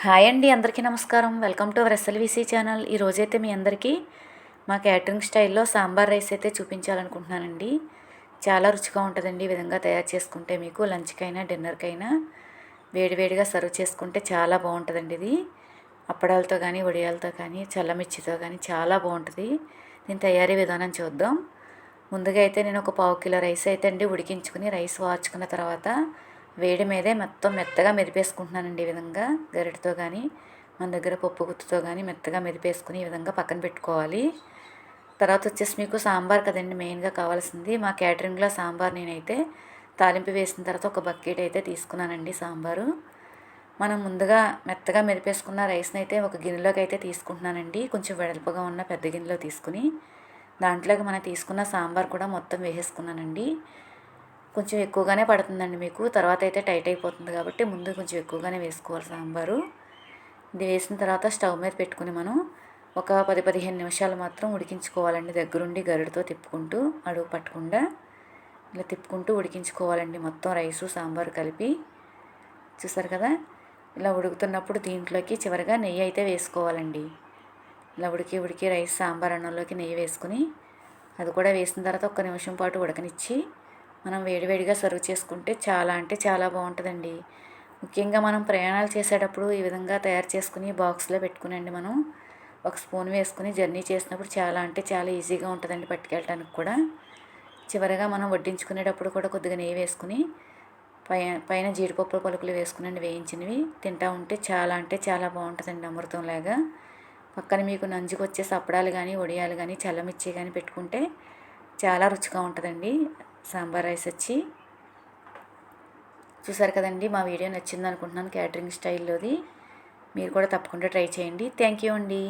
Hi అండి, అందరికీ నమస్కారం. Welcome to our SLVC channel. ఈరోజైతే మీ అందరికీ మా క్యాటరింగ్ స్టైల్లో సాంబార్ రైస్ అయితే చూపించాలనుకుంటున్నానండి. చాలా రుచిగా ఉంటుందండి. ఈ విధంగా తయారు చేసుకుంటే మీకు లంచ్కైనా డిన్నర్కైనా వేడివేడిగా సర్వ్ చేసుకుంటే చాలా బాగుంటుందండి. ఇది అప్పడాలతో కానీ వడియాలతో కానీ చల్లమిర్చితో కానీ చాలా బాగుంటుంది. దీని తయారీ విధానం చూద్దాం. ముందుగా అయితే నేను ఒక పావు కిలో రైస్ అయితే అండి ఉడికించుకుని రైస్ వార్చుకున్న తర్వాత వేడి మీదే మొత్తం మెత్తగా మెదిపేసుకుంటున్నానండి. ఈ విధంగా గరిటతో కానీ మన దగ్గర పప్పు గుత్తుతో కానీ మెత్తగా మెదిపేసుకుని ఈ విధంగా పక్కన పెట్టుకోవాలి. తర్వాత వచ్చేసి మీకు సాంబార్ కదండి మెయిన్గా కావాల్సింది. మా క్యాటరింగ్లో సాంబార్ నేనైతే తాలింపు వేసిన తర్వాత ఒక బకెట్ అయితే తీసుకున్నానండి సాంబారు. మనం ముందుగా మెత్తగా మెదిపేసుకున్న రైస్ని అయితే ఒక గిన్నెలోకి అయితే తీసుకుంటున్నానండి. కొంచెం వెడల్పుగా ఉన్న పెద్ద గిన్నెలో తీసుకుని దాంట్లోకి మనం తీసుకున్న సాంబార్ కూడా మొత్తం వేసేసుకున్నానండి. కొంచెం ఎక్కువగానే పడుతుందండి మీకు, తర్వాత అయితే టైట్ అయిపోతుంది కాబట్టి ముందు కొంచెం ఎక్కువగానే వేసుకోవాలి సాంబారు. ఇది వేసిన తర్వాత స్టవ్ మీద పెట్టుకుని మనం ఒక 10-15 నిమిషాలు మాత్రం ఉడికించుకోవాలండి. దగ్గరుండి గరిటతో తిప్పుకుంటూ అడుగు పట్టకుండా ఇలా తిప్పుకుంటూ ఉడికించుకోవాలండి. మొత్తం రైసు సాంబారు కలిపి చూసారు కదా. ఇలా ఉడుకుతున్నప్పుడు దీంట్లోకి చివరిగా నెయ్యి అయితే వేసుకోవాలండి. ఇలా ఉడికి రైస్ సాంబార్ అన్నంలోకి నెయ్యి వేసుకుని అది కూడా వేసిన తర్వాత ఒక్క నిమిషం పాటు ఉడకనిచ్చి మనం వేడివేడిగా సర్వ్ చేసుకుంటే చాలా అంటే చాలా బాగుంటుందండి. ముఖ్యంగా మనం ప్రయాణాలు చేసేటప్పుడు ఈ విధంగా తయారు చేసుకుని బాక్స్లో పెట్టుకునండి మనం ఒక స్పూన్ వేసుకుని జర్నీ చేసినప్పుడు చాలా అంటే చాలా ఈజీగా ఉంటుందండి పట్టుకెళ్ళడానికి కూడా. చివరిగా మనం వడ్డించుకునేటప్పుడు కూడా కొద్దిగా నెయ్యి వేసుకుని పైన జీడిపప్పు పలుకులు వేసుకునండి వేయించినవి తింటూ ఉంటే చాలా అంటే చాలా బాగుంటుందండి అమృతంలాగా. పక్కన మీకు నంజుకు వచ్చేసి అప్పడాలు కానీ వడియాలు కానీ చల్లమిర్చి కానీ పెట్టుకుంటే చాలా రుచిగా ఉంటుందండి సాంబార్ రైస్ వచ్చి. చూసారు కదండి, మా వీడియో నచ్చింది అనుకుంటున్నాను క్యాటరింగ్ స్టైల్లోది. మీరు కూడా తప్పకుండా ట్రై చేయండి. థ్యాంక్ యూ అండి.